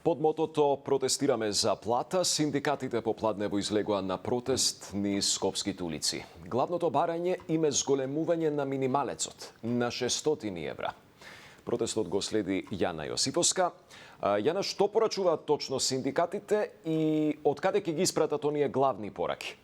Под мотото "Протестираме за плата", синдикатите попладнево излегоа на протест низ скопските улици. Главното барање им е зголемување на минималецот на 600 евра. Протестот го следи Јана Јосиповска. Јана, што порачуваат точно синдикатите и од каде ќе ги испратат оние главни пораки?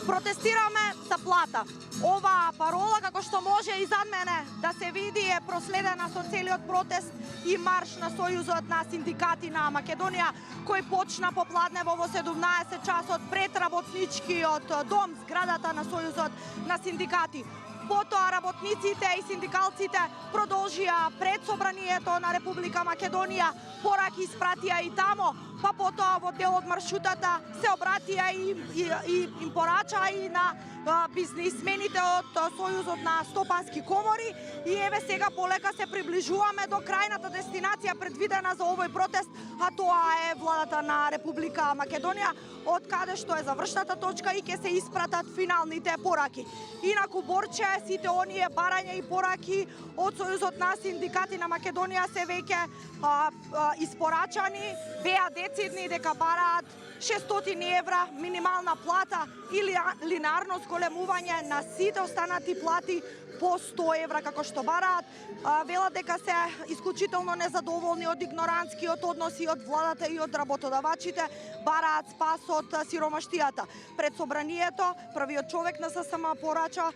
Протестираме за плата. Ова парола, како што може и зад мене да се види, е проследена со целиот протест и марш на Сојузот на синдикати на Македонија, кој почна попладнево во 17 часот пред работничкиот дом, зградата на Сојузот на синдикати. Потоа работниците и синдикалците продолжија пред собранието на Република Македонија, пораки испратија и тамо, па потоа во дел од маршрутата се обратија и им порача и на бизнисмените од Сојузот на стопански комори и еве сега полека се приближуваме до крајната дестинација предвидена за овој протест, а тоа е владата на Република Македонија, од каде што е завршната точка и ќе се испратат финалните пораки. Инаку Борче, сите оние барања и пораки од Сојузот на синдикати на Македонија се веќе испорачани, беа децидни дека бараат 600 евра минимална плата или линарно зголемување на сите останати плати по 100 евра како што бараат. Велат дека се исклучително незадоволни од игнорантскиот однос и од владата и од работодавачите, бараат спас од сиромаштијата. Пред собранието првиот човек на ССМ порача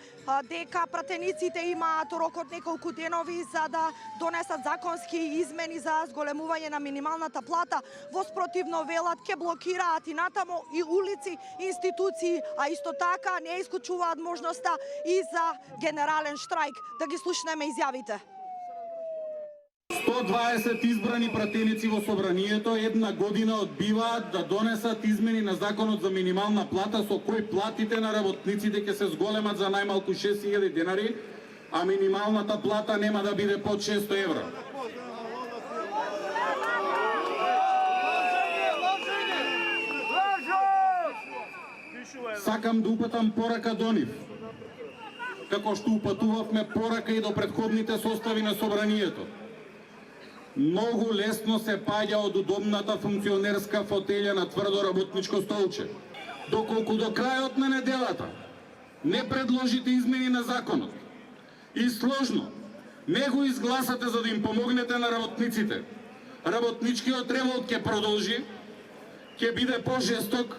дека пратениците имаат рок од неколку денови за да донесат законски измени за зголемување на минималната плата. Во спротивно велат ќе блокираат и натаму и улици, институции, а исто така не исклучуваат можноста и за генерален штрајк. Да ги слушнеме изјавите. 120 избрани пратеници во собранието една година одбиваат да донесат измени на законот за минимална плата со кој платите на работниците ќе се зголемат за најмалку 6000 денари, а минималната плата нема да биде под 600 евра. Сакам да упатам порака до нив, како што упатувавме порака и до претходните состави на собранието. Многу лесно се паѓа од удобната функционерска фотелја на тврдо работничко столче. Доколку до крајот на неделата не предложите измени на законот и сложно не го изгласате за да им помогнете на работниците, работничкиот револт ќе продолжи, ќе биде пожесток,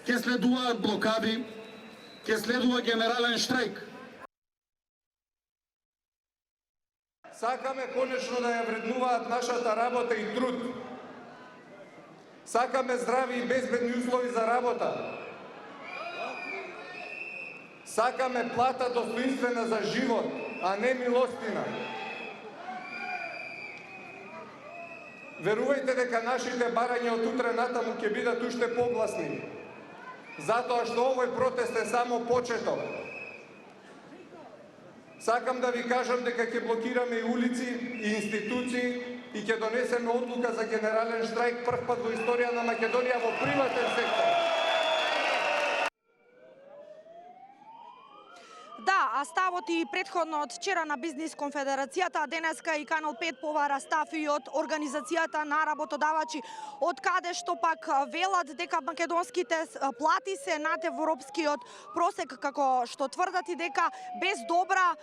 ќе следуваат блокади, ќе следува генерален штрајк. Сакаме конечно да ја вреднуваат нашата работа и труд. Сакаме здрави и безбедни услови за работа. Сакаме плата достоинствена за живот, а не милостина. Верувајте дека нашите барања од утре натаму ќе бидат уште погласни, затоа што овој протест е само почеток. Сакам да ви кажам дека ќе блокираме и улици и институции и ќе донесеме одлука за генерален штрајк прв пат во историја на Македонија во приватен сектор. Да, а ставот и претходно од вчера на Бизнис конфедерацијата, а денеска и Канал 5 повара став и од Организацијата на работодавачи, од каде што пак велат дека македонските плати се над европскиот просек, како што тврдат и дека без добра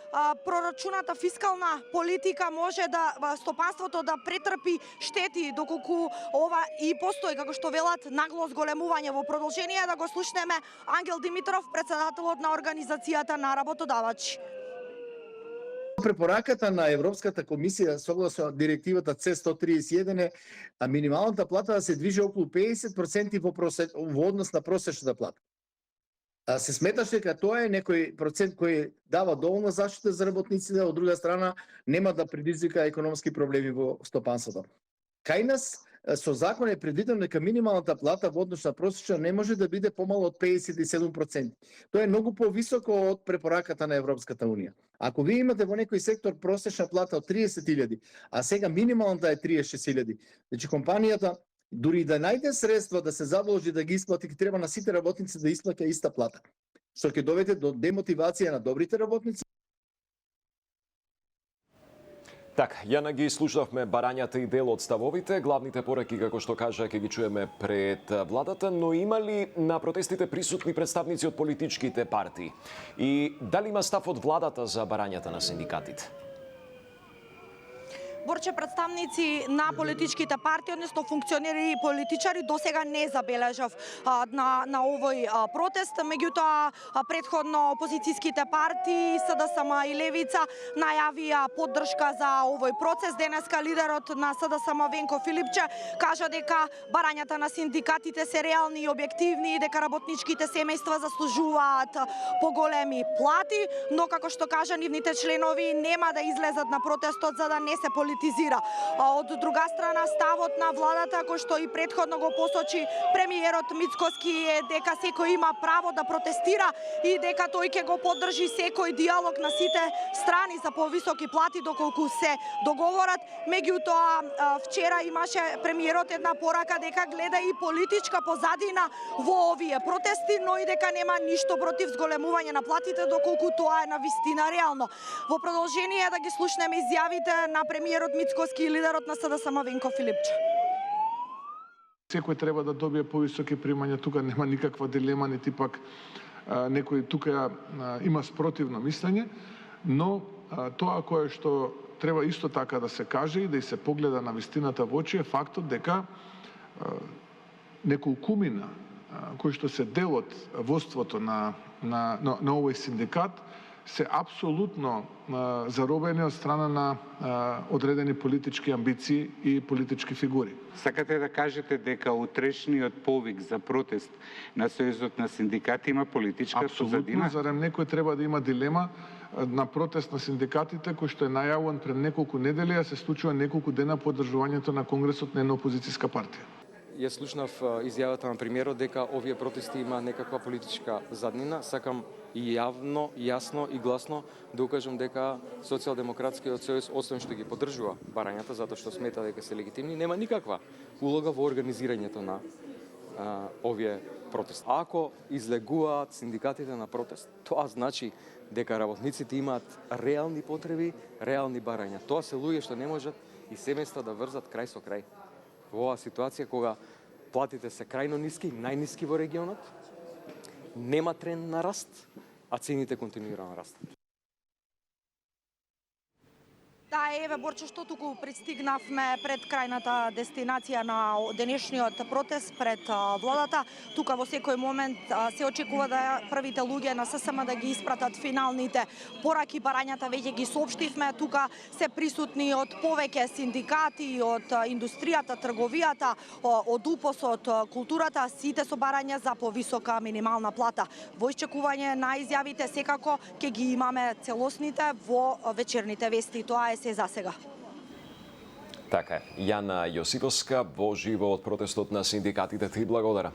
прорачуната фискална политика може да стопанството да претрпи штети, доколку ова и постои, како што велат, нагло зголемување. Во продолжение да го слушнеме Ангел Димитров, претседателот на Организацијата на работодавачи. Препораката на Европската комисија согласно директивата C131 е минималната плата да се движи околу 50% во однос на просечната плата. Се сметаше дека тоа е некој процент кој дава доволна заштита за работниците, од друга страна нема да предизвика економски проблеми во стопанството. Кај нас со закон е предвидено дека минималната плата во однос на просечна не може да биде помало од 57%. Тоа е многу повисоко од препораката на Европската унија. Ако вие имате во некој сектор просечна плата од 30.000, а сега минималната е 36.000, значи компанијата дури да најде средства да се задолжи да ги исплати, ќе треба на сите работници да исплаќа иста плата, што ќе доведе до демотивација на добрите работници Така, Јана ги слушавме барањата и дел од ставовите, главните пораки, како што кажа, ќе ги чуеме пред владата, но има ли на протестите присутни представници од политичките партии? И дали има став од владата за барањата на синдикатите? Борче, представници на политичките партии, односно функционери и политичари, досега не забележав на овој протест. Меѓутоа, предходно опозицијските партии, СДСМ и Левица најавија поддршка за овој процес. Денеска лидерот на СДСМ Венко Филипче кажа дека барањата на синдикатите се реални и објективни и дека работничките семејства заслужуваат поголеми плати, но како што кажа, нивните членови нема да излезат на протестот за да не се политизира. Од друга страна, ставот на владата, кој што и предходно го посочи премиерот Мицкоски, е дека секој има право да протестира и дека тој ќе го поддржи секој диалог на сите страни за повисоки плати доколку се договорат. Меѓутоа, вчера имаше премиерот една порака дека гледа и политичка позадина во овие протести, но и дека нема ништо против зголемување на платите доколку тоа е навистина реално. Во продолжение да ги слушнеме изјавите на премиерот Мицкоски и лидерот на СДСМ Венко Филипче. Секој треба да добие повисоки примања, тука нема никаква дилема, нити пак некој тука има спротивно мислење, но тоа кое што треба исто така да се каже и да се погледа на вистината во очи е фактот дека неколкумина кои што се дел од водството на овој синдикат се апсолутно заробени од страна на одредени политички амбиции и политички фигури. Сакате да кажете дека утрешниот повик за протест на Сојузот на синдикати има политичка позадина? Апсолутно, зарем некој треба да има дилема на протест на синдикатите кој што е најавен пред неколку недели, а се случува неколку дена по одржувањето на конгресот на една опозицијска партија. Јас слушнав изјавата на премиерот дека овие протести има некаква политичка заднина. Сакам и јавно, јасно и гласно да укажам дека Социјалдемократскиот сојуз, освен што ги поддржува барањата затоа што смета дека се легитимни, нема никаква улога во организирањето на овие протести. Ако излегуваат синдикатите на протест, тоа значи дека работниците имаат реални потреби, реални барања. Тоа се луѓе што не можат и семејства да врзат крај со крај. Во оваа ситуација кога платите се крајно ниски, најниски во регионот, нема тренд на раст, а цените континуирано растат. Да, еве Борче, што туку пристигнавме пред крајната дестинација на денешниот протест пред владата. Тука во секој момент се очекува да првите луѓе на ССМ да ги испратат финалните пораки. Барањата веќе ги соопштивме. Тука се присутни од повеќе синдикати, од индустријата, трговијата, од УПОС, од културата, сите со барања за повисока минимална плата. Во исчекување на изјавите секако ќе ги имаме целосните во вечерните вести. Тоа е се за сега. Така е. Јана Јосиповска во живо од протестот на синдикатите. Ти благодарам.